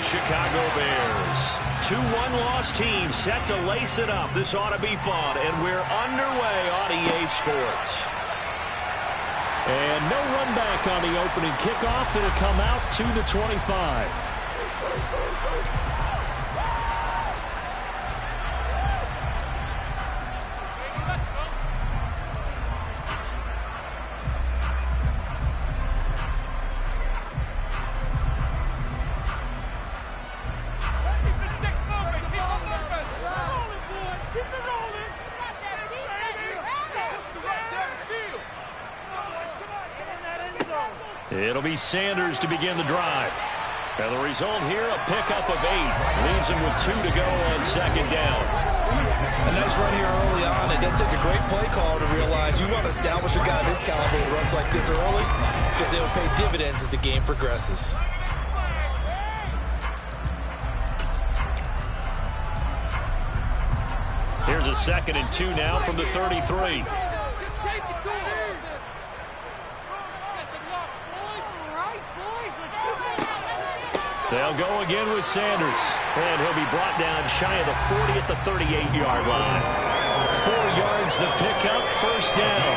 Chicago Bears. 2-1 loss team set to lace it up. This ought to be fun, and we're underway on EA Sports. And no run back on the opening kickoff. It'll come out to the 25. It'll be Sanders to begin the drive. And the result here, a pickup of 8. Leaves him with 2 to go on second down. A nice run here early on. It doesn't take a great play call to realize you want to establish a guy of this caliber that runs like this early because they will pay dividends as the game progresses. Here's a 2nd and 2 now from the 33. They'll go again with Sanders. And he'll be brought down shy of the 40 at the 38-yard line. 4 yards the pickup, first down.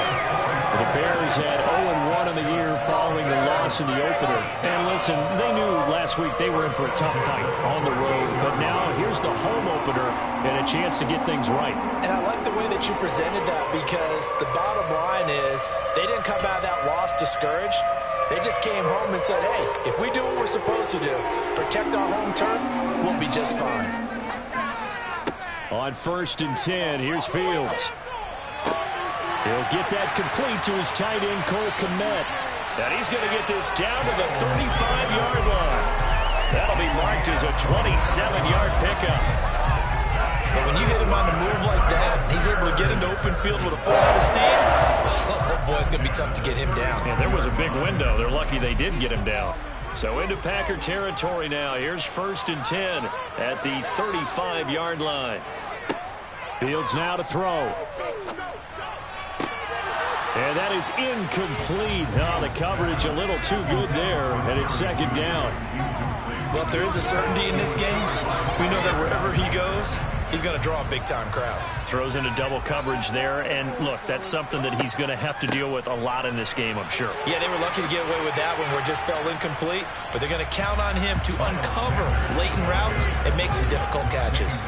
The Bears had 0-1 in the year following the loss in the opener. And listen, they knew last week they were in for a tough fight on the road. But now here's the home opener and a chance to get things right. And I like the way that you presented that because the bottom line is they didn't come out of that loss discouraged. They just came home and said, hey, if we do what we're supposed to do, protect our home turf, we'll be just fine. On 1st and 10, here's Fields. He'll get that complete to his tight end, Cole Kmet. And he's going to get this down to the 35-yard line. That'll be marked as a 27-yard pickup. But when you hit him on the move like that, he's able to get into open field with a full head of steam, oh boy, it's going to be tough to get him down. Yeah, there was a big window. They're lucky they did get him down. So into Packer territory now. Here's 1st and 10 at the 35-yard line. Fields now to throw. And that is incomplete. Oh, the coverage a little too good there, and it's 2nd down. But there is a certainty in this game. We know that wherever he goes, he's going to draw a big-time crowd. Throws into double coverage there, and look, that's something that he's going to have to deal with a lot in this game, I'm sure. Yeah, they were lucky to get away with that one where it just fell incomplete, but they're going to count on him to uncover latent routes and make some difficult catches.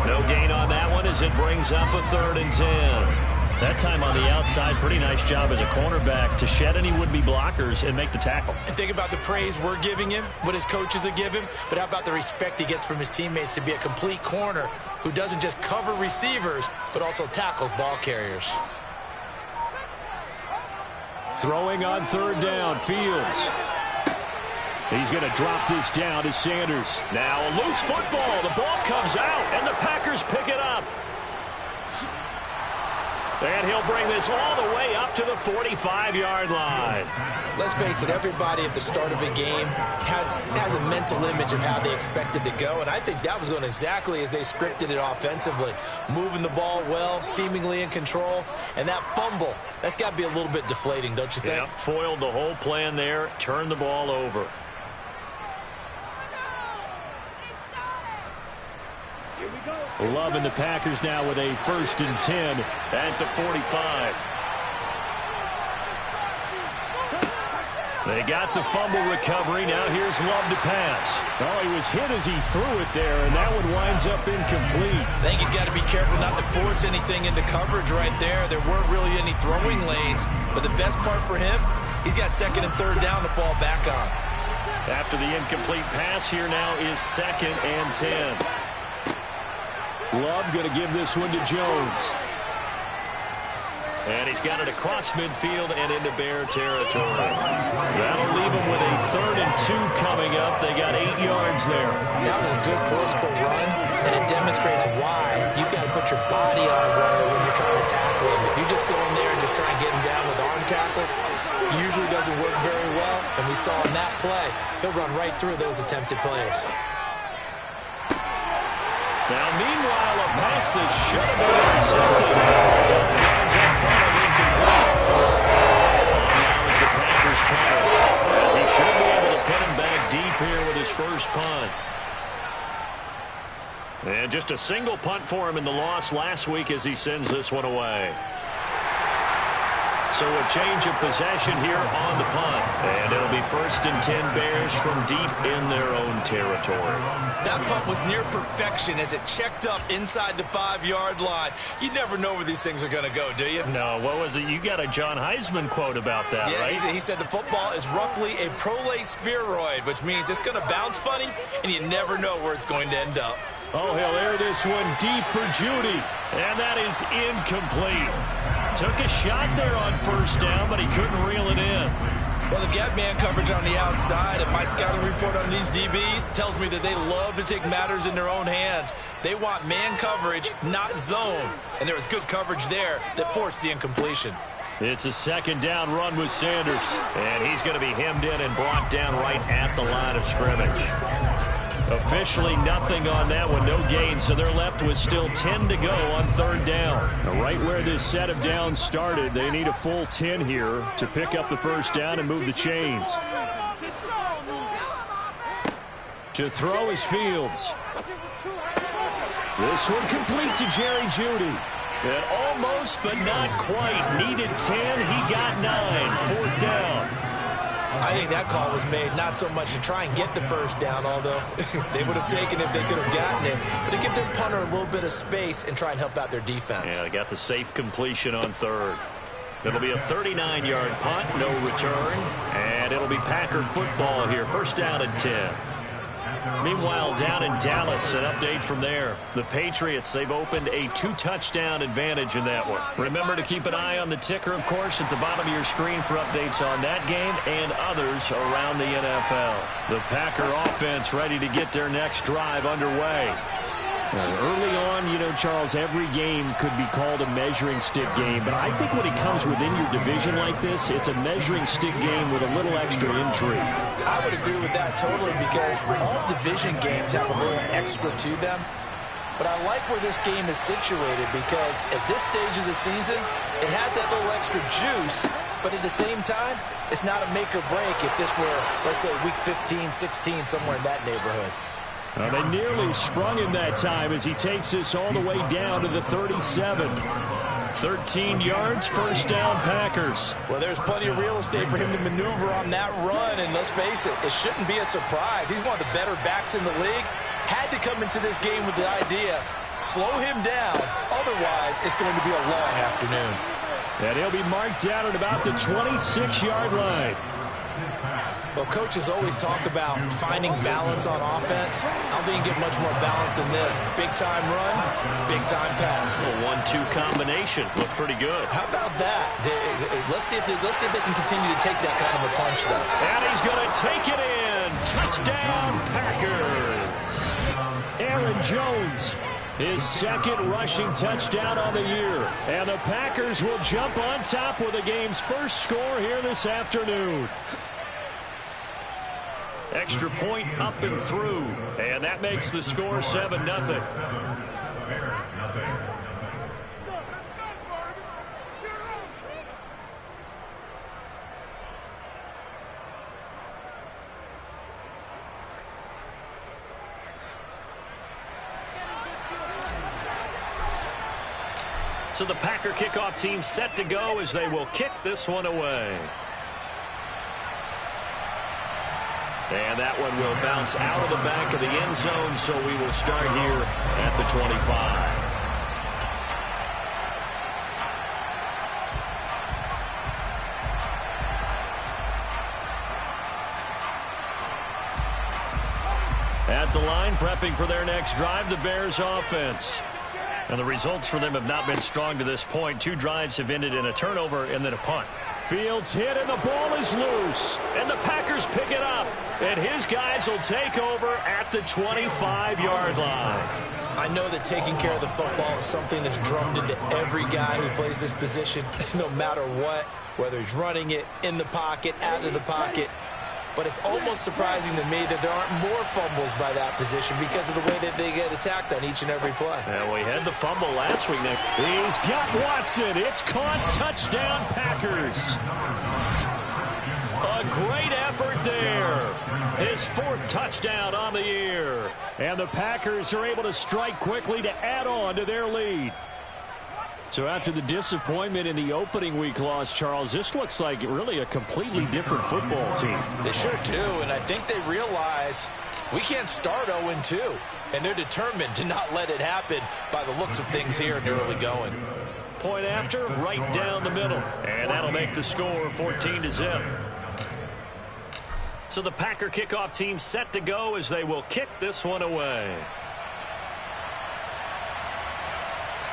No gain on that one as it brings up a 3rd and 10. That time on the outside, pretty nice job as a cornerback to shed any would-be blockers and make the tackle. And think about the praise we're giving him, what his coaches are giving, but how about the respect he gets from his teammates to be a complete corner who doesn't just cover receivers, but also tackles ball carriers. Throwing on 3rd down, Fields. He's going to drop this down to Sanders. Now a loose football. The ball comes out, and the Packers pick it up. And he'll bring this all the way up to the 45-yard line. Let's face it, everybody at the start of a game has a mental image of how they expected to go, and I think that was going exactly as they scripted it offensively. Moving the ball well, seemingly in control, and that fumble, that's got to be a little bit deflating, don't you think? Yep, foiled the whole plan there, turned the ball over. Love in the Packers now with a 1st and 10 at the 45. They got the fumble recovery. Now here's Love to pass. Oh, he was hit as he threw it there, and that one winds up incomplete. I think he's got to be careful not to force anything into coverage right there. There weren't really any throwing lanes, but the best part for him, he's got 2nd and 3rd down to fall back on. After the incomplete pass, here now is 2nd and 10. Love going to give this one to Jones. And he's got it across midfield and into Bear territory. That'll leave him with a 3rd and 2 coming up. They got 8 yards there. That was a good forceful run, and it demonstrates why you've got to put your body on a runner when you're trying to tackle him. If you just go in there and just try and get him down with arm tackles, it usually doesn't work very well. And we saw in that play, he'll run right through those attempted plays. Now, meanwhile, a pass that should have been intercepted. Lands in front of incomplete. Now is the Packers punter, as he should be able to put him back deep here with his first punt. And just a single punt for him in the loss last week as he sends this one away. So a change of possession here on the punt. And it'll be 1st and 10 Bears from deep in their own territory. That punt was near perfection as it checked up inside the 5-yard line. You never know where these things are going to go, do you? No, what was it? You got a John Heisman quote about that, right? He said the football is roughly a prolate spheroid, which means it's going to bounce funny, and you never know where it's going to end up. Oh, he'll air this one deep for Judy. And that is incomplete. Took a shot there on 1st down, but he couldn't reel it in. Well, they've got man coverage on the outside, and my scouting report on these DBs tells me that they love to take matters in their own hands. They want man coverage, not zone. And there was good coverage there that forced the incompletion. It's a 2nd down run with Sanders. And he's going to be hemmed in and brought down right at the line of scrimmage. Officially nothing on that one, no gain, so they're left with still 10 to go on 3rd down. Now, right where this set of downs started, they need a full 10 here to pick up the 1st down and move the chains. To throw is Fields. This one complete to Jerry Jeudy. And almost, but not quite. Needed 10, he got 9. 4th down. I think that call was made not so much to try and get the 1st down, although they would have taken it if they could have gotten it, but to give their punter a little bit of space and try and help out their defense. Yeah, they got the safe completion on 3rd. It'll be a 39-yard punt, no return, and it'll be Packer football here. 1st down and 10. Meanwhile, down in Dallas, an update from there. The Patriots, they've opened a 2-touchdown advantage in that one. Remember to keep an eye on the ticker, of course, at the bottom of your screen for updates on that game and others around the NFL. The Packer offense ready to get their next drive underway. Early on, you know, Charles, every game could be called a measuring stick game. But I think when it comes within your division like this, it's a measuring stick game with a little extra intrigue. I would agree with that totally because all division games have a little extra to them. But I like where this game is situated because at this stage of the season, it has that little extra juice. But at the same time, it's not a make or break if this were, let's say, week 15, 16, somewhere in that neighborhood. They nearly sprung him that time as he takes this all the way down to the 37. 13 yards, 1st down Packers. Well, there's plenty of real estate for him to maneuver on that run, and let's face it, it shouldn't be a surprise. He's one of the better backs in the league. Had to come into this game with the idea, slow him down, otherwise it's going to be a long afternoon. And he'll be marked down at about the 26-yard line. Well, coaches always talk about finding balance on offense. I don't think you get much more balance than this. Big-time run, big-time pass. A 1-2 combination. Looked pretty good. How about that? Let's see if they can continue to take that kind of a punch, though. And he's going to take it in. Touchdown, Packers. Aaron Jones, his 2nd rushing touchdown on the year. And the Packers will jump on top with the game's first score here this afternoon. Extra point up and through. And that makes the score 7-0. So the Packer kickoff team set to go as they will kick this one away. And that one will bounce out of the back of the end zone, so we will start here at the 25. At the line, prepping for their next drive, the Bears offense. And the results for them have not been strong to this point. 2 drives have ended in a turnover and then a punt. Fields hit and the ball is loose. And the Packers pick it up. And his guys will take over at the 25-yard line. I know that taking care of the football is something that's drummed into every guy who plays this position, no matter what, whether he's running it, in the pocket, out of the pocket. But it's almost surprising to me that there aren't more fumbles by that position because of the way that they get attacked on each and every play. Yeah, we had the fumble last week, Nick. He's got Watson. It's caught. Touchdown, Packers. A great effort there. His 4th touchdown on the year. And the Packers are able to strike quickly to add on to their lead. So after the disappointment in the opening week loss, Charles, this looks like really a completely different football team. They sure do, and I think they realize we can't start 0-2, and they're determined to not let it happen by the looks of things here in the early going. Point after, right down the middle. And that'll make the score 14-0. So the Packer kickoff team set to go as they will kick this one away.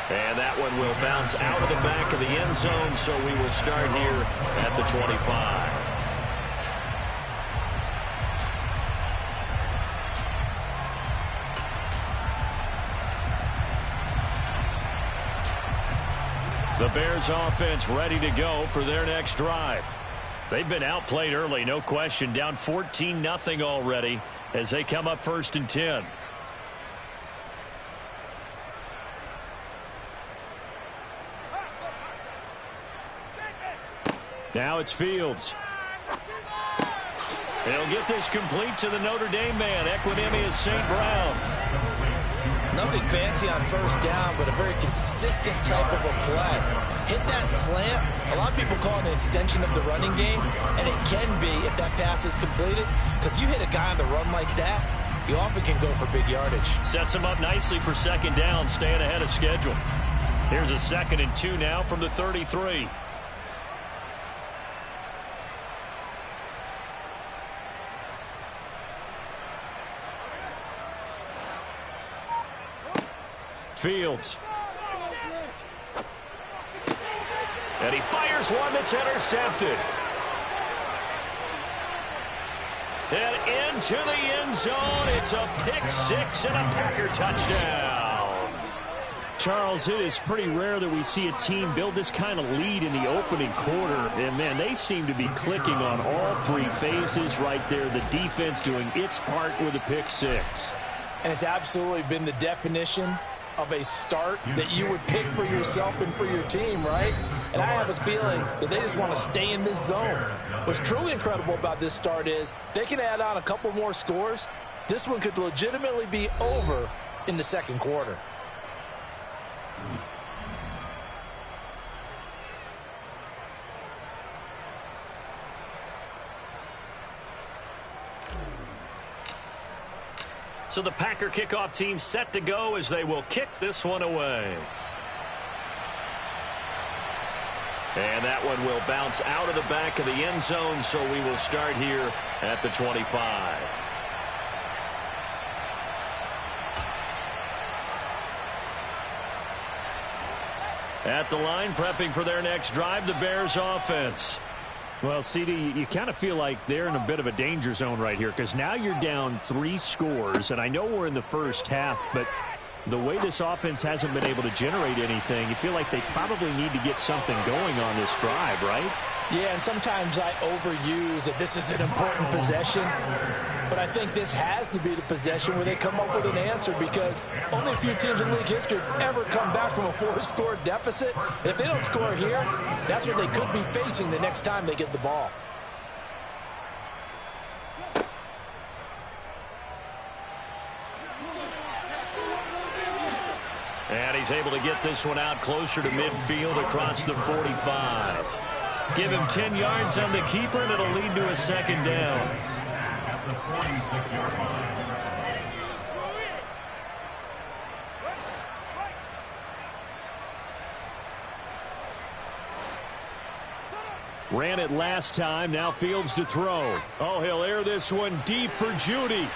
And that one will bounce out of the back of the end zone, so we will start here at the 25. The Bears offense ready to go for their next drive. They've been outplayed early, no question. Down 14-0 already as they come up 1st and 10. Now it's Fields. They'll get this complete to the Notre Dame man, Equinemius St. Brown. Nothing fancy on 1st down, but a very consistent type of a play. Hit that slant. A lot of people call it an extension of the running game, and it can be if that pass is completed, because you hit a guy on the run like that, you often can go for big yardage. Sets him up nicely for 2nd down, staying ahead of schedule. Here's a 2nd and 2 now from the 33. Fields. And he fires one that's intercepted. And into the end zone. It's a pick 6 and a Packer touchdown. Charles, it is pretty rare that we see a team build this kind of lead in the opening quarter. And, man, they seem to be clicking on all 3 phases right there. The defense doing its part with a pick 6. And it's absolutely been the definition of a start that you would pick for yourself and for your team, right? And I have a feeling that they just want to stay in this zone. What's truly incredible about this start is they can add on a couple more scores. This one could legitimately be over in the 2nd quarter. So the Packer kickoff team set to go as they will kick this one away. And that one will bounce out of the back of the end zone, so we will start here at the 25. At the line, prepping for their next drive, the Bears offense. Well, CD, you kind of feel like they're in a bit of a danger zone right here because now you're down 3 scores, and I know we're in the first half, but the way this offense hasn't been able to generate anything, you feel like they probably need to get something going on this drive, right? Yeah, and sometimes I overuse that this is an important possession, but I think this has to be the possession where they come up with an answer because only a few teams in league history have ever come back from a 4-score deficit. And if they don't score here, that's what they could be facing the next time they get the ball. And he's able to get this one out closer to midfield across the 45. Give him 10 yards on the keeper, and it'll lead to a 2nd down. Ran it last time. Now Fields to throw. Oh, he'll air this one deep for Judy.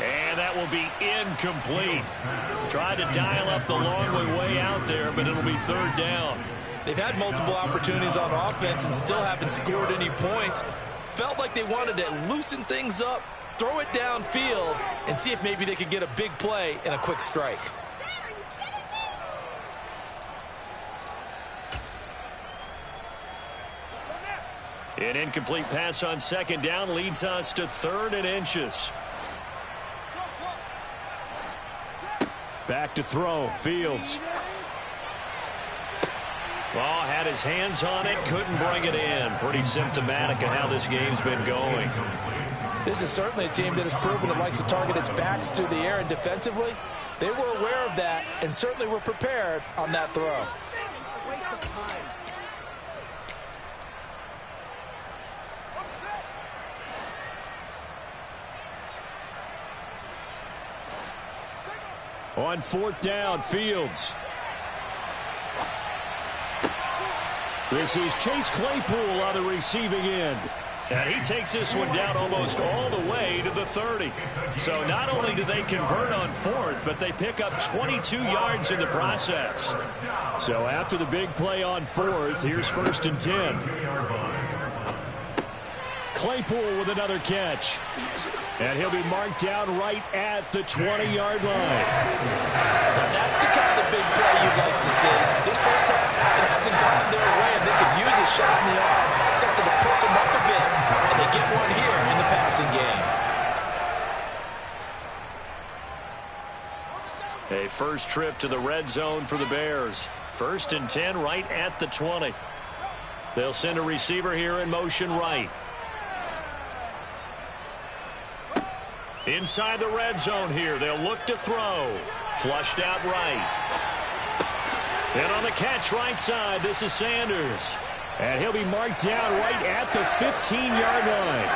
And that will be incomplete. Tried to dial up the long way out there, but it'll be 3rd down. They've had multiple opportunities on offense and still haven't scored any points. Felt like they wanted to loosen things up, throw it downfield, and see if maybe they could get a big play and a quick strike. An incomplete pass on 2nd down leads us to 3rd and inches. Back to throw. Fields. Oh, had his hands on it, couldn't bring it in. Pretty symptomatic of how this game's been going. This is certainly a team that has proven it likes to target its backs through the air, and defensively, they were aware of that and certainly were prepared on that throw. On 4th down, Fields. This is Chase Claypool on the receiving end. And he takes this one down almost all the way to the 30. So not only do they convert on 4th, but they pick up 22 yards in the process. So after the big play on 4th, here's 1st and 10. Claypool with another catch. And he'll be marked down right at the 20-yard line. Now that's the kind of big play you'd like to see. This first half, it hasn't gone their way, and they could use a shot in the arm, something to perk them up a bit, and they get one here in the passing game. A first trip to the red zone for the Bears. 1st and 10 right at the 20. They'll send a receiver here in motion right. Inside the red zone here, they'll look to throw. Flushed out right. And on the catch right side, this is Sanders. And he'll be marked down right at the 15-yard line.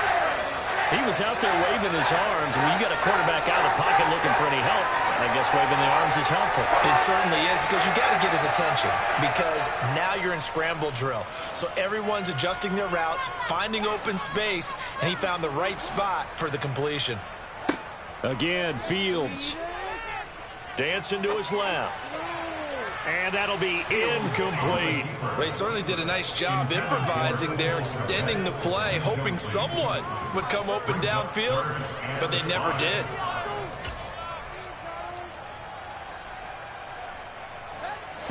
He was out there waving his arms. When you got a quarterback out of the pocket looking for any help, I guess waving the arms is helpful. It certainly is, because you got to get his attention, because now you're in scramble drill. So everyone's adjusting their routes, finding open space, and he found the right spot for the completion. Again, Fields. Dancing to his left. And that'll be incomplete. They certainly did a nice job improvising there, extending the play, hoping someone would come open downfield, but they never did.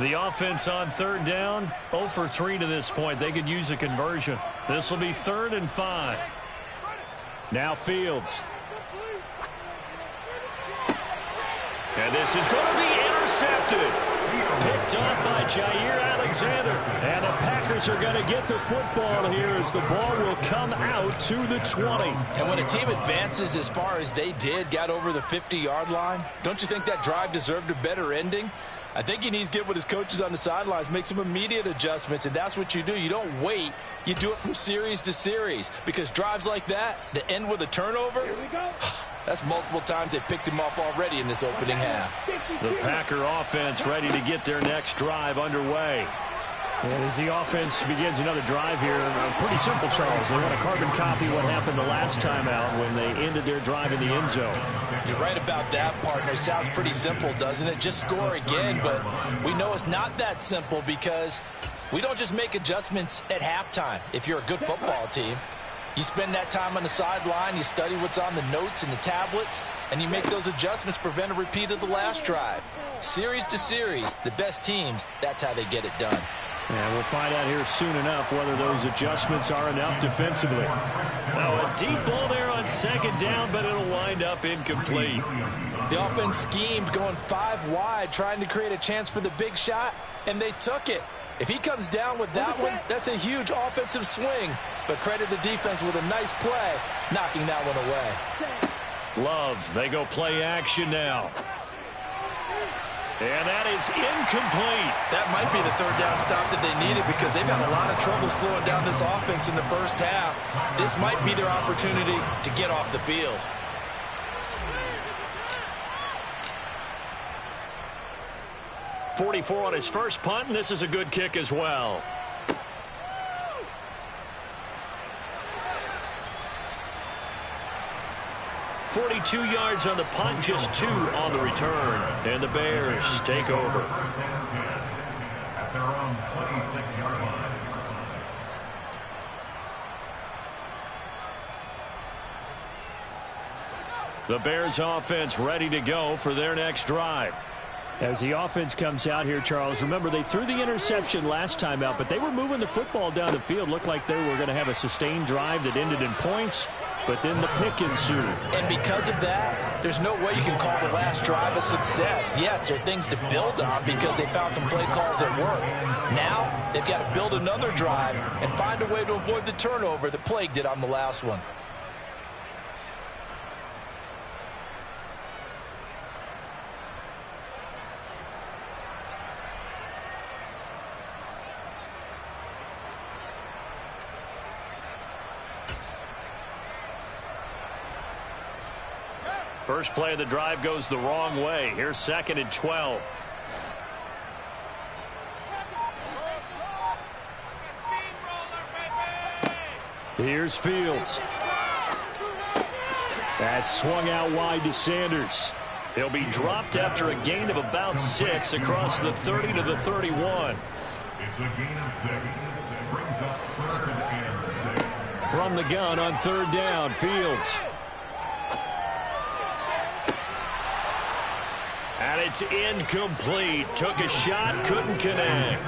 The offense on 3rd down, 0 for 3 to this point. They could use a conversion. This will be 3rd and 5. Now Fields. And this is going to be intercepted. Picked off by Jair Alexander. And the Packers are going to get the football here as the ball will come out to the 20. And when a team advances as far as they did, got over the 50-yard line, don't you think that drive deserved a better ending? I think he needs to get with his coaches on the sidelines, make some immediate adjustments, and that's what you do. You don't wait. You do it from series to series, because drives like that end with a turnover, that's multiple times they picked him off already in this opening half. The Packer offense ready to get their next drive underway. And as the offense begins another drive here, pretty simple, Charles. They want to carbon copy what happened the last time out when they ended their drive in the end zone. You're right about that, partner. Sounds pretty simple, doesn't it? Just score again, but we know it's not that simple, because we don't just make adjustments at halftime if you're a good football team. You spend that time on the sideline, you study what's on the notes and the tablets, and you make those adjustments, prevent a repeat of the last drive. Series to series, the best teams, that's how they get it done. And we'll find out here soon enough whether those adjustments are enough defensively. Now a deep ball there on 2nd down, but it'll wind up incomplete. The offense schemed, going 5 wide, trying to create a chance for the big shot, and they took it. If he comes down with that one, that's a huge offensive swing. But credit the defense with a nice play, knocking that one away. Love, they go play action now. And that is incomplete. That might be the 3rd down stop that they needed, because they've had a lot of trouble slowing down this offense in the first half. This might be their opportunity to get off the field. .44 on his first punt, and this is a good kick as well. .42 yards on the punt, just 2 on the return. And the Bears take over. At their own 26-yard line. The Bears offense ready to go for their next drive. As the offense comes out here, Charles, remember they threw the interception last time out, but they were moving the football down the field. Looked like they were going to have a sustained drive that ended in points. but then the pick ensued. And because of that, there's no way you can call the last drive a success. Yes, there are things to build on because they found some play calls that work. Now, they've got to build another drive and find a way to avoid the turnover that plagued it on the last one. First play of the drive goes the wrong way. Here's 2nd and 12. Here's Fields. That's swung out wide to Sanders. He'll be dropped after a gain of about 6 across the 30 to the 31. It's a gain of 6. Brings up 3rd and 6. From the gun on 3rd down, Fields. And it's incomplete. Took a shot, couldn't connect.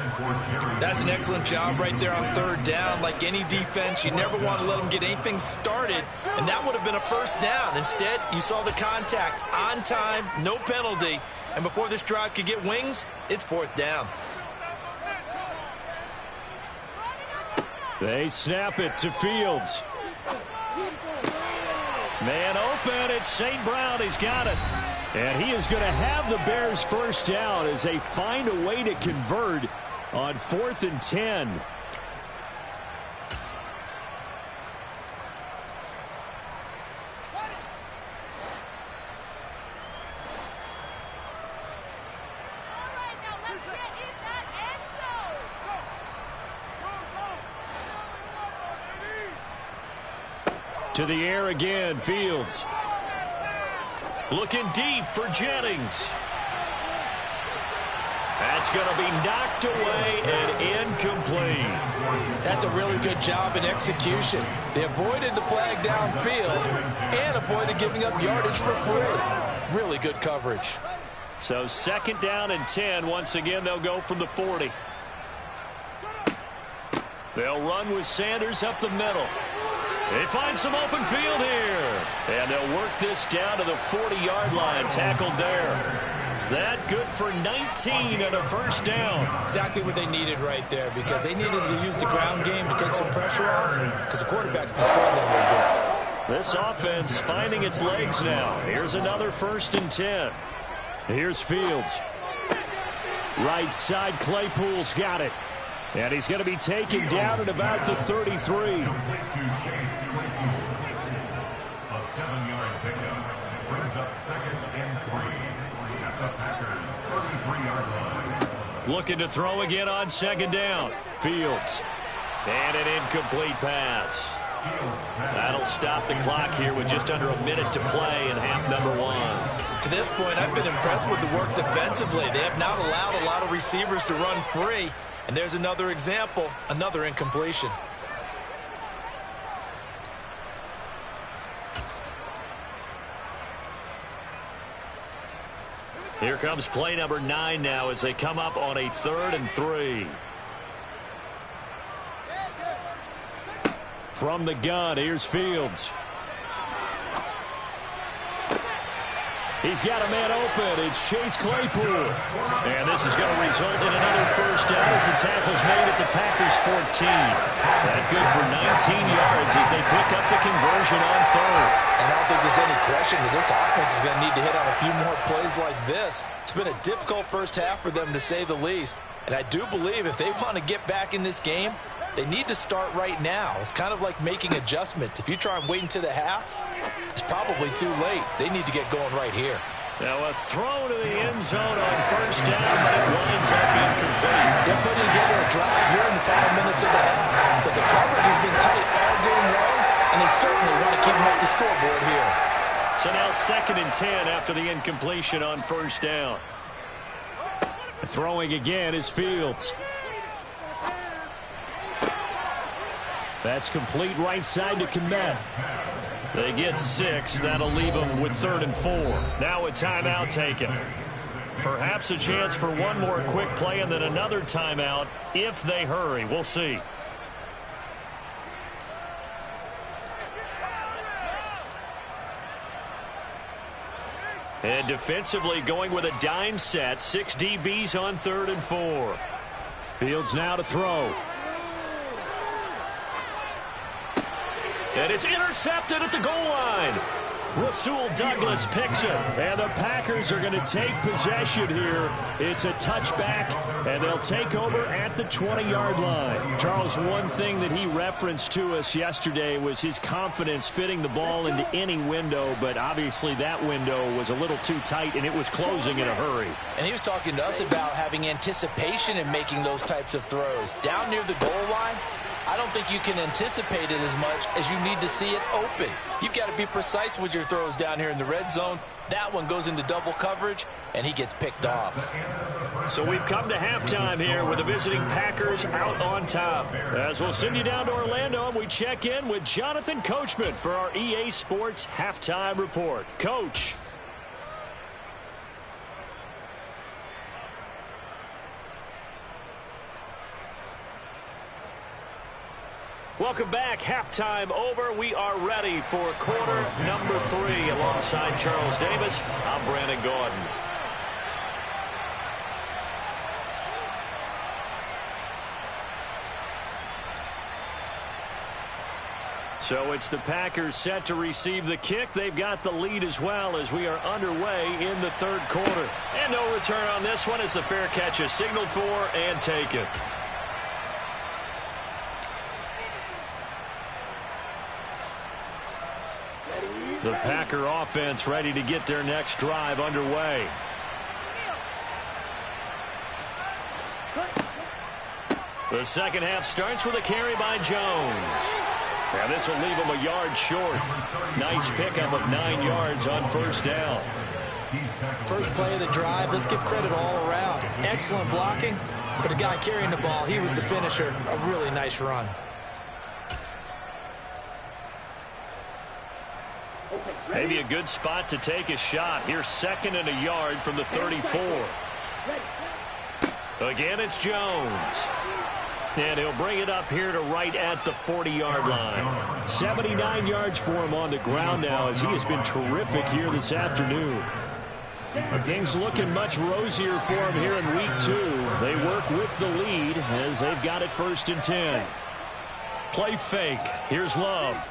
That's an excellent job right there on 3rd down. Like any defense, you never want to let them get anything started, and that would have been a 1st down. Instead, you saw the contact on time, no penalty, and before this drive could get wings, it's 4th down. They snap it to Fields. Man open, it's St. Brown. He's got it. And he is going to have the Bears 1st down as they find a way to convert on 4th and 10. To the air again, Fields. Looking deep for Jennings. That's going to be knocked away and incomplete. That's a really good job in execution. They avoided the flag downfield and avoided giving up yardage for free. Really good coverage. So 2nd down and 10. Once again, they'll go from the 40. They'll run with Sanders up the middle. They find some open field here. And they'll work this down to the 40-yard line. Tackled there. That good for 19 and a 1st down. Exactly what they needed right there, because they needed to use the ground game to take some pressure off, because the quarterback's been struggling a little bit. This offense finding its legs now. Here's another 1st and 10. Here's Fields. Right side, Claypool's got it. And he's going to be taken down at about the 33. A 7-yard pickup brings up 2nd and 3 at the Packers' 33-yard line. Looking to throw again on 2nd down. Fields. And an incomplete pass. That'll stop the clock here with just under a minute to play in half number 1. To this point, I've been impressed with the work defensively. They have not allowed a lot of receivers to run free. And there's another example, another incompletion. Here comes play number 9 now as they come up on a 3rd and 3. From the gun, here's Fields. He's got a man open. It's Chase Claypool. And this is going to result in another 1st down as the tackle's made at the Packers' 14. That good for 19 yards as they pick up the conversion on 3rd. And I don't think there's any question that this offense is going to need to hit on a few more plays like this. It's been a difficult 1st half for them, to say the least. And I do believe if they want to get back in this game, they need to start right now. It's kind of like making adjustments. If you try and wait until the half, it's probably too late. They need to get going right here. Now a throw to the end zone on 1st down, but it winds up incomplete. They're putting together a drive here in the final minutes of the half, but the coverage has been tight all game long, and they certainly want to keep them off the scoreboard here. So now 2nd and 10 after the incompletion on 1st down. Throwing again is Fields. That's complete right side to Komet. They get 6. That'll leave them with 3rd and 4. Now a timeout taken. Perhaps a chance for one more quick play and then another timeout if they hurry. We'll see. And defensively going with a dime set. 6 DBs on 3rd and 4. Fields now to throw. And it's intercepted at the goal line. Rasul Douglas picks it. And the Packers are going to take possession here. It's a touchback, and they'll take over at the 20-yard line. Charles, one thing that he referenced to us yesterday was his confidence fitting the ball into any window, but obviously that window was a little too tight, and it was closing in a hurry. And he was talking to us about having anticipation in making those types of throws. Down near the goal line, I don't think you can anticipate it as much as you need to see it open. You've got to be precise with your throws down here in the red zone. That one goes into double coverage, and he gets picked off. So we've come to halftime here with the visiting Packers out on top. As we'll send you down to Orlando, and we check in with Jonathan Coachman for our EA Sports Halftime Report. Coach. Welcome back. Halftime over. We are ready for quarter number 3. Alongside Charles Davis, I'm Brandon Gordon. So it's the Packers set to receive the kick. They've got the lead as well as we are underway in the 3rd quarter. And no return on this one as the fair catch is signaled for and taken. The Packer offense ready to get their next drive underway. The second half starts with a carry by Jones. Now this will leave him a yard short. Nice pickup of 9 yards on 1st down. First play of the drive, let's give credit all around. Excellent blocking, but the guy carrying the ball, he was the finisher. A really nice run. Maybe a good spot to take a shot. Here's 2nd and a yard from the 34. Again, it's Jones. And he'll bring it up here to right at the 40-yard line. 79 yards for him on the ground now as he has been terrific here this afternoon. Things looking much rosier for him here in week 2. They work with the lead as they've got it 1st and 10. Play fake. Here's Love.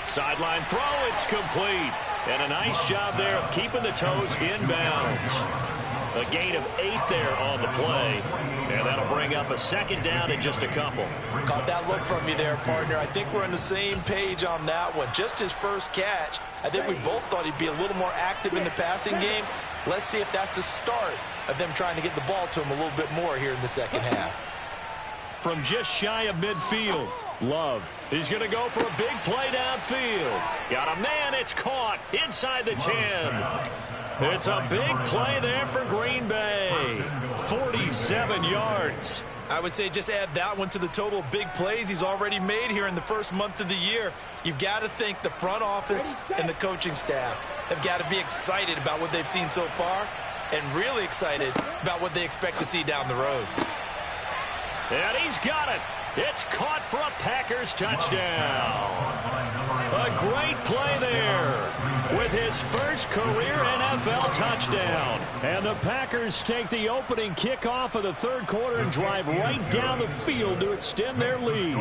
Sideline throw, it's complete. And a nice job there of keeping the toes inbounds. A gain of 8 there on the play. And that'll bring up a 2nd down and just a couple. Caught that look from you there, partner. I think we're on the same page on that one. Just his first catch. I think we both thought he'd be a little more active in the passing game. Let's see if that's the start of them trying to get the ball to him a little bit more here in the 2nd half. From just shy of midfield, Love is going to go for a big play downfield. Got a man, it's caught inside the 10. It's a big play there for Green Bay. 47 yards. I would say just add that one to the total of big plays he's already made here in the first month of the year. You've got to think the front office and the coaching staff have got to be excited about what they've seen so far and really excited about what they expect to see down the road. And he's got it. It's caught for a Packers touchdown. A great play there with his first career NFL touchdown. And the Packers take the opening kickoff of the 3rd quarter and drive right down the field to extend their lead.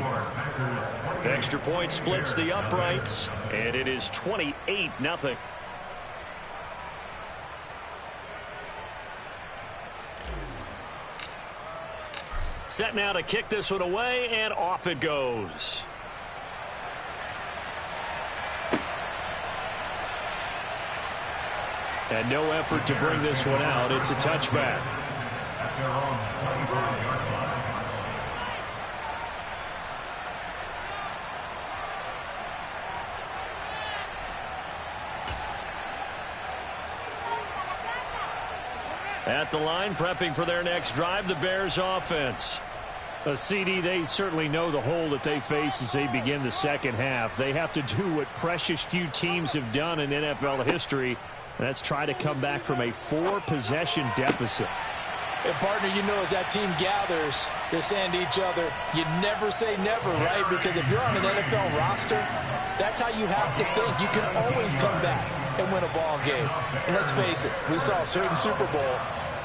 Extra point splits the uprights, and it is 28-0. Set now to kick this one away, and off it goes. And no effort to bring this one out. It's a touchback. At the line, prepping for their next drive, the Bears offense. A CD, they certainly know the hole that they face as they begin the 2nd half. They have to do what precious few teams have done in NFL history. And that's try to come back from a 4-possession deficit. And, partner, you know, as that team gathers, they're saying to each other, you never say never, right? Because if you're on an NFL roster, that's how you have to think. You can always come back and win a ball game. And let's face it, we saw a certain Super Bowl,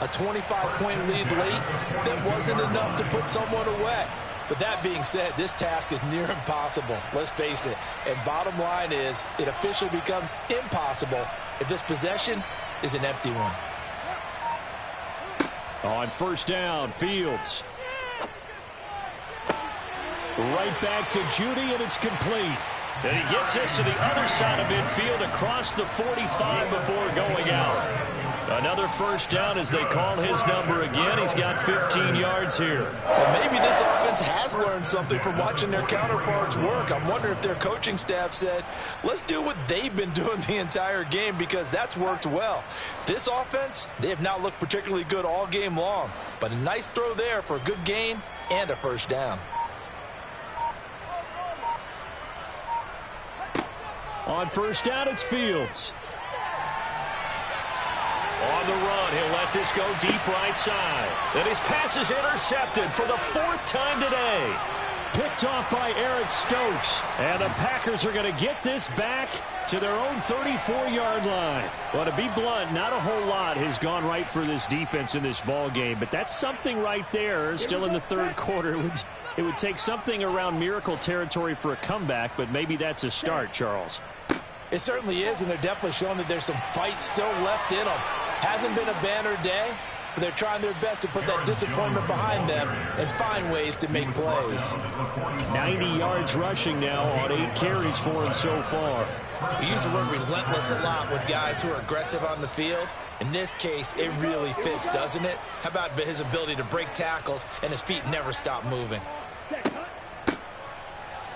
a 25-point lead late that wasn't enough to put someone away. But that being said, this task is near impossible. Let's face it. And bottom line is, it officially becomes impossible if this possession is an empty one. On first down, Fields. Right back to Judy, and it's complete. And he gets this to the other side of midfield across the 45 before going out. Another first down as they call his number again. He's got 15 yards here. Well, maybe this offense has learned something from watching their counterparts work. I'm wondering if their coaching staff said, let's do what they've been doing the entire game, because that's worked well. This offense, they have not looked particularly good all game long, but a nice throw there for a good gain and a first down. On first down, it's Fields. On the run, he'll let this go deep right side. And his pass is intercepted for the 4th time today. Picked off by Eric Stokes. And the Packers are going to get this back to their own 34-yard line. Well, to be blunt, not a whole lot has gone right for this defense in this ball game, but that's something right there. Still in the third quarter. It would take something around miracle territory for a comeback, but maybe that's a start, Charles. It certainly is, and they're definitely showing that there's some fight still left in them. Hasn't been a banner day, but they're trying their best to put that disappointment behind them and find ways to make plays. 90 yards rushing now on 8 carries for him so far. We use the word relentless a lot with guys who are aggressive on the field. In this case, it really fits, doesn't it? How about his ability to break tackles and his feet never stop moving?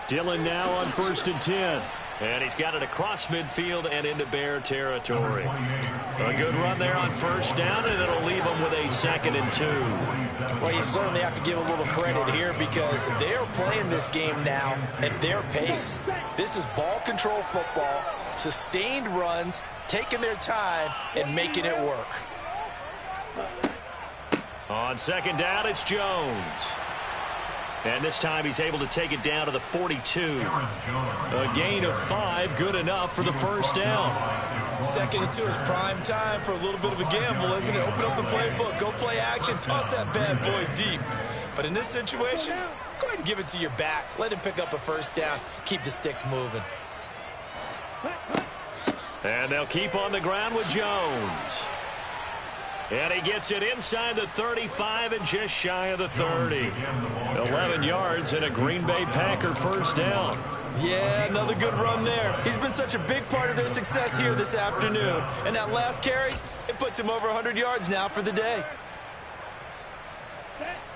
Dillon now on 1st and 10. And he's got it across midfield and into Bear territory. A good run there on first down, and it'll leave him with a 2nd and 2. Well, you certainly have to give a little credit here, because they're playing this game now at their pace. This is ball control football, sustained runs, taking their time, and making it work. On 2nd down, it's Jones. And this time he's able to take it down to the 42. A gain of 5, good enough for the first down. 2nd and 2 is prime time for a little bit of a gamble, isn't it? Open up the playbook, go play action, toss that bad boy deep. But in this situation, go ahead and give it to your back. Let him pick up a first down. Keep the sticks moving. And they'll keep on the ground with Jones. And he gets it inside the 35 and just shy of the 30. 11 yards and a Green Bay Packer first down. Yeah, another good run there. He's been such a big part of their success here this afternoon. And that last carry, it puts him over 100 yards now for the day.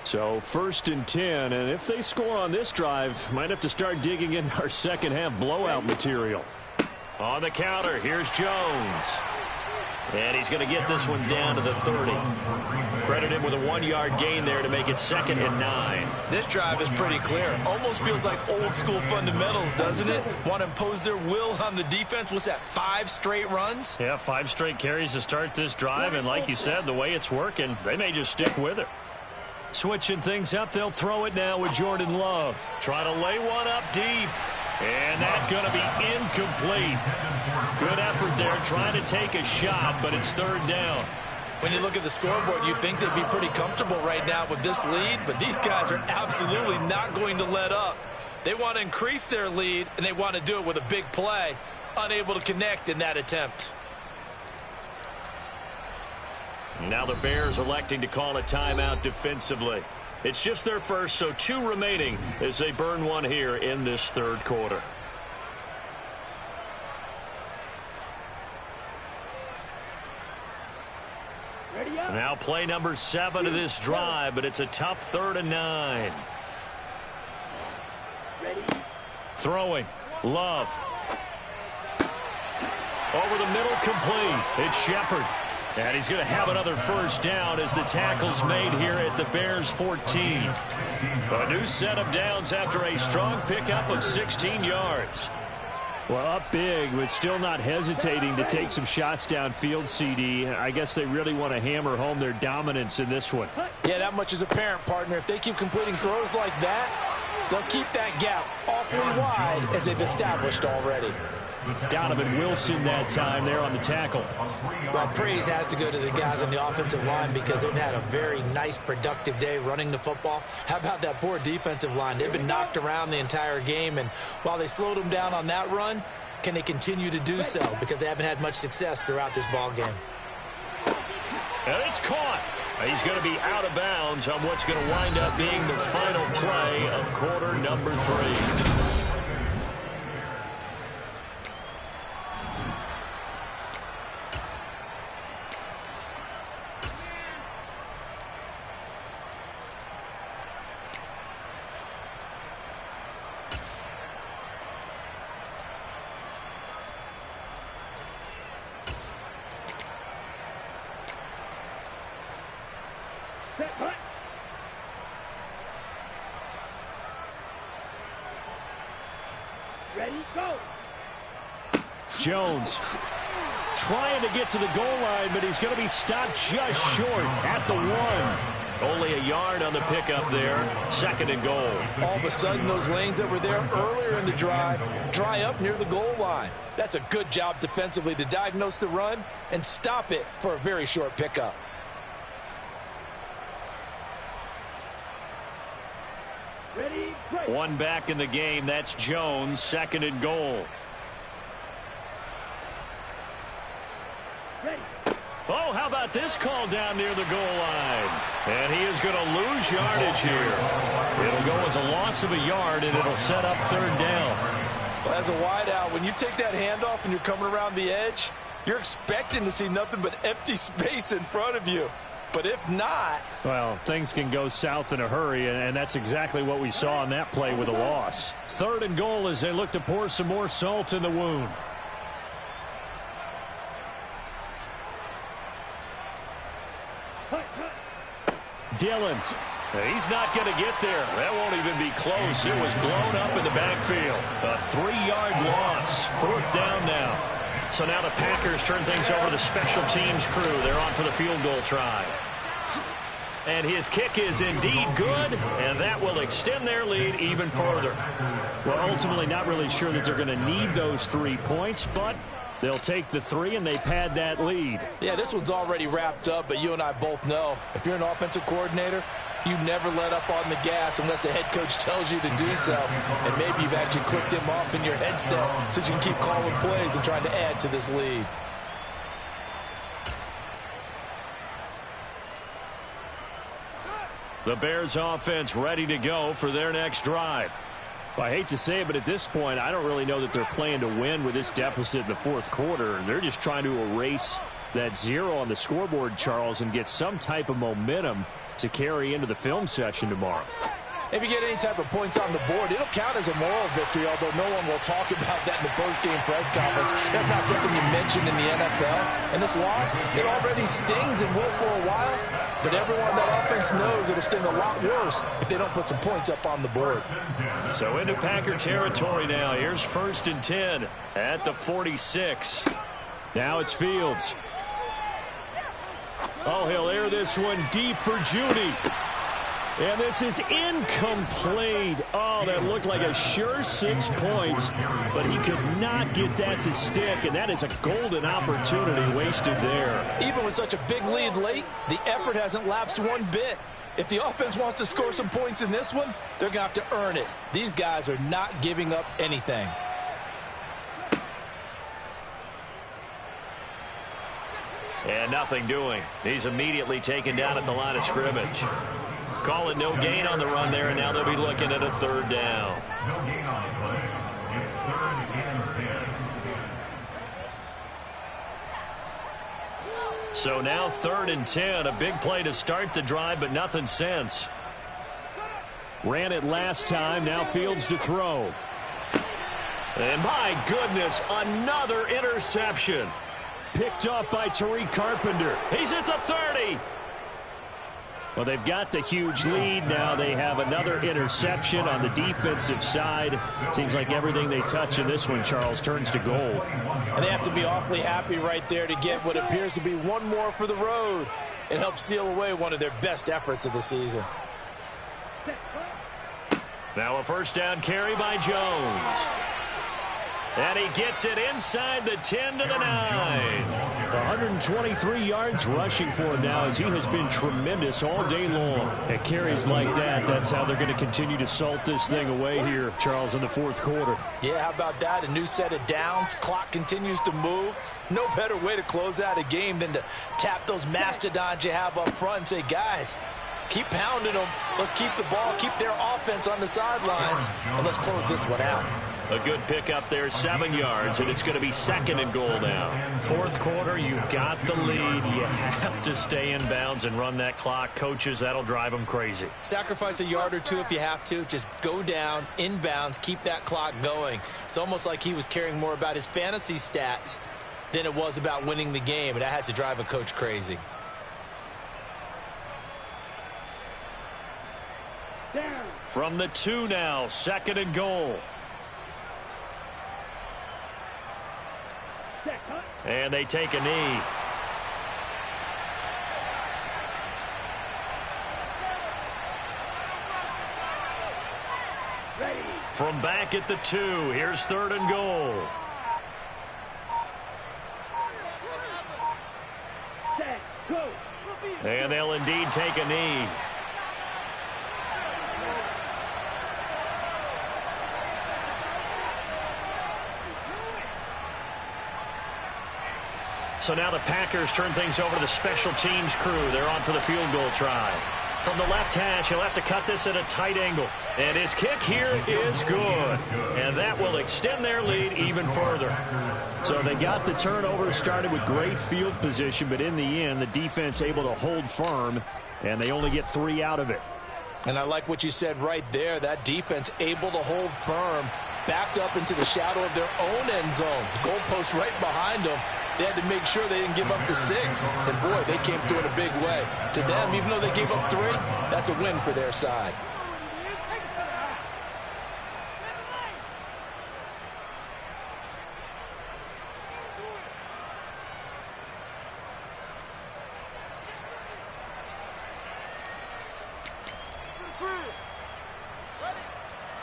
So 1st and 10, and if they score on this drive, might have to start digging in our second half blowout material. On the counter, here's Jones. And he's going to get this one down to the 30. Credit him with a 1-yard gain there to make it 2nd and 9. This drive is pretty clear. Almost feels like old school fundamentals, doesn't it? Want to impose their will on the defense. What's that, 5 straight runs? Yeah, 5 straight carries to start this drive. And like you said, the way it's working, they may just stick with it. Switching things up, they'll throw it now with Jordan Love. Try to lay one up deep. And that's going to be incomplete. Good effort there trying to take a shot, but it's 3rd down. When you look at the scoreboard, you'd think they'd be pretty comfortable right now with this lead, but these guys are absolutely not going to let up. They want to increase their lead, and they want to do it with a big play. Unable to connect in that attempt. Now the Bears electing to call a timeout defensively. It's just their first, so 2 remaining as they burn one here in this 3rd quarter. Now play number 7 of this drive, but it's a tough 3rd and 9. Throwing. Love. Over the middle, complete. It's Shepard. And he's going to have another first down as the tackle's made here at the Bears 14. A new set of downs after a strong pickup of 16 yards. Well, up big, but still not hesitating to take some shots downfield, CD. I guess they really want to hammer home their dominance in this one. Yeah, that much is apparent, partner. If they keep completing throws like that, they'll keep that gap awfully wide as they've established already. Donovan Wilson that time there on the tackle. Well, praise has to go to the guys on the offensive line because they've had a very nice, productive day running the football. How about that poor defensive line? They've been knocked around the entire game, and while they slowed them down on that run, can they continue to do so? Because they haven't had much success throughout this ball game. And it's caught. He's going to be out of bounds on what's going to wind up being the final play of quarter number 3. Ready, go. Jones trying to get to the goal line, but he's going to be stopped just short at the 1. Only a yard on the pickup there. 2nd and goal. All of a sudden, those lanes that were there earlier in the drive dry up near the goal line. That's a good job defensively to diagnose the run and stop it for a very short pickup. Ready, break. 1 back in the game. That's Jones. 2nd and goal. Ready. Oh, how about this call down near the goal line? And he is going to lose yardage here. It'll go as a loss of a yard, and it'll set up 3rd down. Well, as a wideout, when you take that handoff and you're coming around the edge, you're expecting to see nothing but empty space in front of you. But if not... Well, things can go south in a hurry, and that's exactly what we saw on that play with a loss. 3rd and goal as they look to pour some more salt in the wound. Dillon. He's not going to get there. That won't even be close. It was blown up in the backfield. A 3-yard loss. 4th down now. So now the Packers turn things over to the special teams crew. They're on for the field goal try. And his kick is indeed good, and that will extend their lead even further. Well, ultimately not really sure that they're going to need those 3 points, but they'll take the 3 and they pad that lead. Yeah, this one's already wrapped up, but you and I both know if you're an offensive coordinator, you never let up on the gas unless the head coach tells you to do so. And maybe you've actually clicked him off in your headset so you can keep calling plays and trying to add to this lead. The Bears offense ready to go for their next drive. Well, I hate to say it, but at this point, I don't really know that they're playing to win with this deficit in the 4th quarter. They're just trying to erase that 0 on the scoreboard, Charles, and get some type of momentum to carry into the film session tomorrow. If you get any type of points on the board, it'll count as a moral victory, although no one will talk about that in the post-game press conference. That's not something you mentioned in the NFL. And this loss, it already stings and will for a while, but everyone that offense knows it'll sting a lot worse if they don't put some points up on the board. So into Packer territory now. Here's 1st and 10 at the 46. Now it's Fields. Oh, he'll air this one deep for Judy. And this is incomplete. Oh, that looked like a sure 6 points, but he could not get that to stick, and that is a golden opportunity wasted there. Even with such a big lead late, the effort hasn't lapsed one bit. If the offense wants to score some points in this one, they're going to have to earn it. These guys are not giving up anything. And nothing doing. He's immediately taken down at the line of scrimmage. Call it no gain on the run there, and now they'll be looking at a 3rd down. No gain on the play. It's 3rd and 10. So now 3rd and 10. A big play to start the drive, but nothing since. Ran it last time. Now Fields to throw. And my goodness, another interception. Picked off by Tariq Carpenter. He's at the 30. Well, they've got the huge lead. Now they have another interception on the defensive side. Seems like everything they touch in this one, Charles, turns to gold. And they have to be awfully happy right there to get what appears to be one more for the road. It helps seal away one of their best efforts of the season. Now a first down carry by Jones. And he gets it inside the 10 to the 9. 123 yards rushing for him now as he has been tremendous all day long. At carries like that, that's how they're going to continue to salt this thing away here, Charles, in the fourth quarter. Yeah, how about that? A new set of downs. Clock continues to move. No better way to close out a game than to tap those mastodons you have up front and say, guys, keep pounding them. Let's keep the ball, keep their offense on the sidelines, and let's close this one out. A good pickup there, 7 yards, and it's going to be 2nd and goal now. Fourth quarter, you've got the lead. You have to stay in bounds and run that clock. Coaches, that'll drive them crazy. Sacrifice a yard or two if you have to. Just go down, in bounds, keep that clock going. It's almost like he was caring more about his fantasy stats than it was about winning the game, and that has to drive a coach crazy. From the 2 now, 2nd and goal. And they take a knee. From back at the 2, here's 3rd and goal. And they'll indeed take a knee. So now the Packers turn things over to the special teams crew. They're on for the field goal try. From the left hash, he'll have to cut this at a tight angle. And his kick here is good. And that will extend their lead even further. So they got the turnover, started with great field position, but in the end, the defense able to hold firm, and they only get 3 out of it. And I like what you said right there. That defense able to hold firm, backed up into the shadow of their own end zone. The goalpost right behind them. They had to make sure they didn't give up the 6. And, boy, they came through in a big way. To them, even though they gave up 3, that's a win for their side.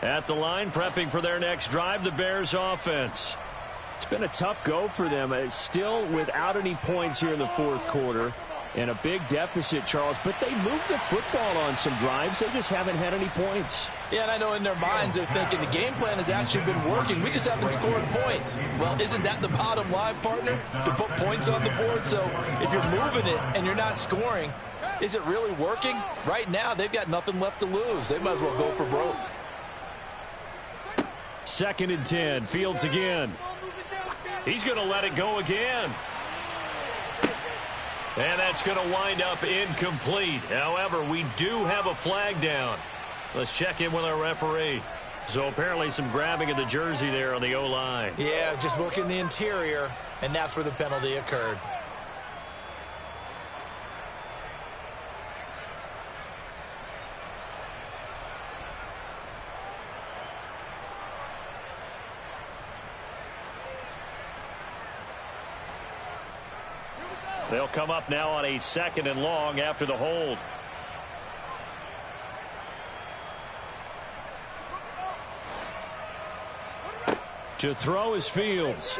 At the line, prepping for their next drive, the Bears offense. It's been a tough go for them. It's still without any points here in the fourth quarter. And a big deficit, Charles. But they moved the football on some drives. They just haven't had any points. Yeah, and I know in their minds they're thinking the game plan has actually been working. We just haven't scored points. Well, isn't that the bottom line, partner? To put points on the board. So if you're moving it and you're not scoring, is it really working? Right now, they've got nothing left to lose. They might as well go for broke. 2nd and 10. Fields again. He's going to let it go again. And that's going to wind up incomplete. However, we do have a flag down. Let's check in with our referee. So apparently some grabbing of the jersey there on the O-line. Yeah, just look in the interior, and that's where the penalty occurred. They'll come up now on a 2nd and long after the hold. To throw is Fields.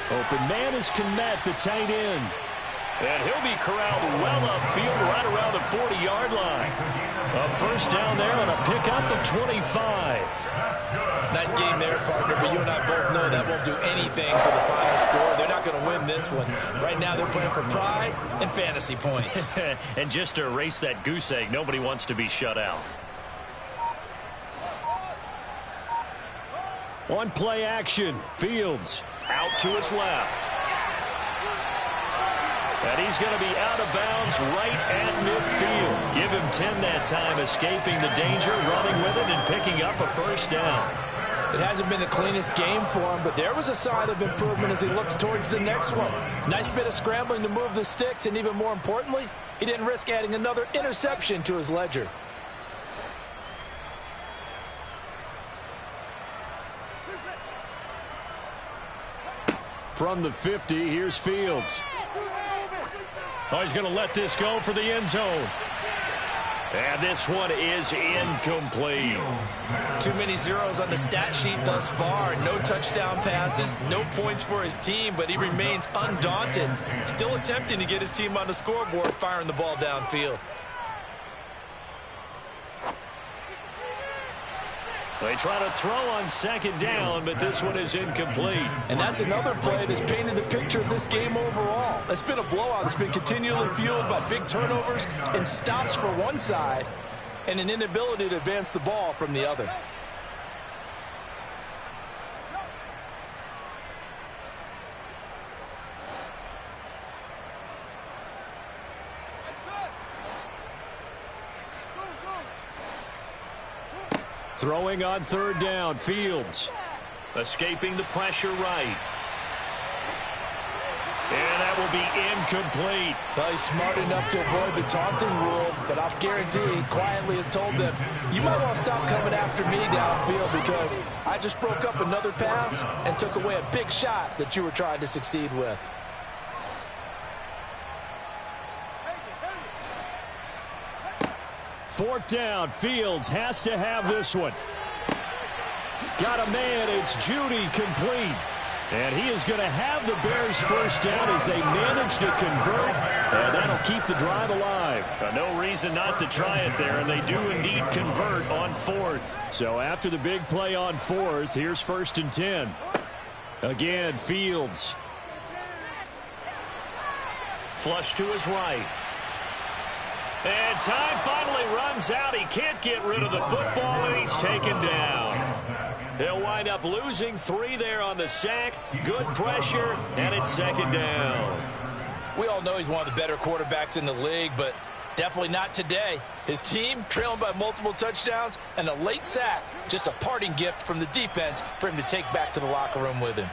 Open man is Kmet, the tight end. And he'll be corralled well upfield right around the 40-yard line. A first down there on a pickup of 25. Nice game there, partner, but you and I both know that won't do anything for the final score. They're not going to win this one. Right now they're playing for pride and fantasy points. And just to erase that goose egg, nobody wants to be shut out. One play action. Fields out to his left. And he's going to be out of bounds right at midfield. Give him 10 that time, escaping the danger, running with it, and picking up a first down. It hasn't been the cleanest game for him, but there was a sign of improvement as he looks towards the next one. Nice bit of scrambling to move the sticks, and even more importantly, he didn't risk adding another interception to his ledger. From the 50, here's Fields. Oh, he's going to let this go for the end zone. And this one is incomplete. Too many zeros on the stat sheet thus far. No touchdown passes, no points for his team, but he remains undaunted. Still attempting to get his team on the scoreboard, firing the ball downfield. They try to throw on second down, but this one is incomplete. And that's another play that's painted the picture of this game overall. It's been a blowout. It's been continually fueled by big turnovers and stops for one side and an inability to advance the ball from the other. Throwing on third down, Fields. Escaping the pressure right. And that will be incomplete. Well, he's smart enough to avoid the taunting rule, but I'll guarantee he quietly has told them, you might want to stop coming after me downfield because I just broke up another pass and took away a big shot that you were trying to succeed with. Fourth down, Fields has to have this one. Got a man, it's Judy complete. And he is going to have the Bears first down as they manage to convert, and that'll keep the drive alive. No reason not to try it there, and they do indeed convert on fourth. So after the big play on fourth, here's 1st and 10. Again, Fields. Flush to his right. And time finally runs out. He can't get rid of the football, and he's taken down. He'll wind up losing 3 there on the sack. Good pressure, and it's 2nd down. We all know he's one of the better quarterbacks in the league, but definitely not today. His team trailing by multiple touchdowns, and a late sack, just a parting gift from the defense for him to take back to the locker room with him.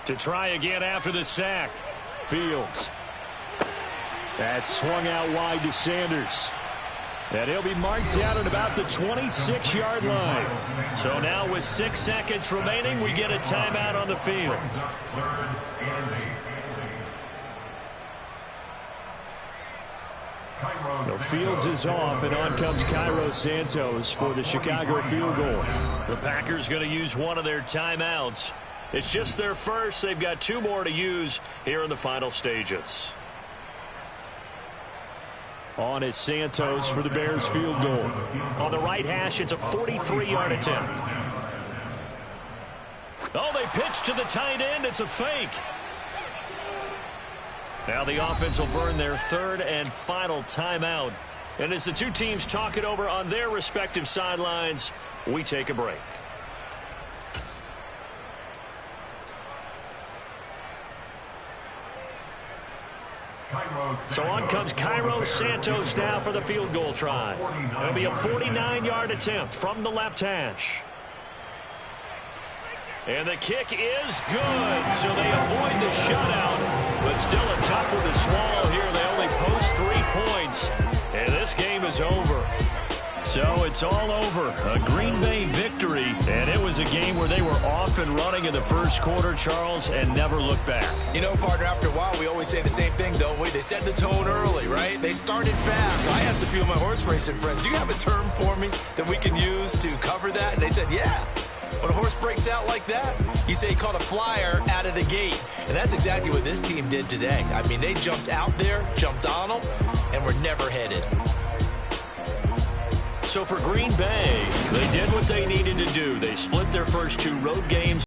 To try again after the sack, Fields. That's swung out wide to Sanders. And he'll be marked down at about the 26-yard line. So now with 6 seconds remaining, we get a timeout on the field. No, Fields is off, and on comes Cairo Santos for the Chicago field goal. The Packers going to use one of their timeouts. It's just their first. They've got 2 more to use here in the final stages. On is Santos for the Bears field goal. On the right hash, it's a 43-yard attempt. Oh, they pitch to the tight end. It's a fake. Now the offense will burn their 3rd and final timeout. And as the 2 teams talk it over on their respective sidelines, we take a break. So on comes Cairo Santos now for the field goal try. It'll be a 49-yard attempt from the left hash. And the kick is good, so they avoid the shutout. But still a tough one to swallow here. They only post 3 points, and this game is over. So it's all over. A Green Bay victory, and it was a game where they were off and running in the first quarter, Charles, and never looked back. You know, partner, after a while, we always say the same thing, don't we? They set the tone early, right? They started fast. So I asked a few of my horse racing friends, do you have a term for me that we can use to cover that? And they said, yeah. When a horse breaks out like that, you say he caught a flyer out of the gate. And that's exactly what this team did today. I mean, they jumped out there, jumped on them, and were never headed. So for Green Bay, they did what they needed to do. They split their first 2 road games.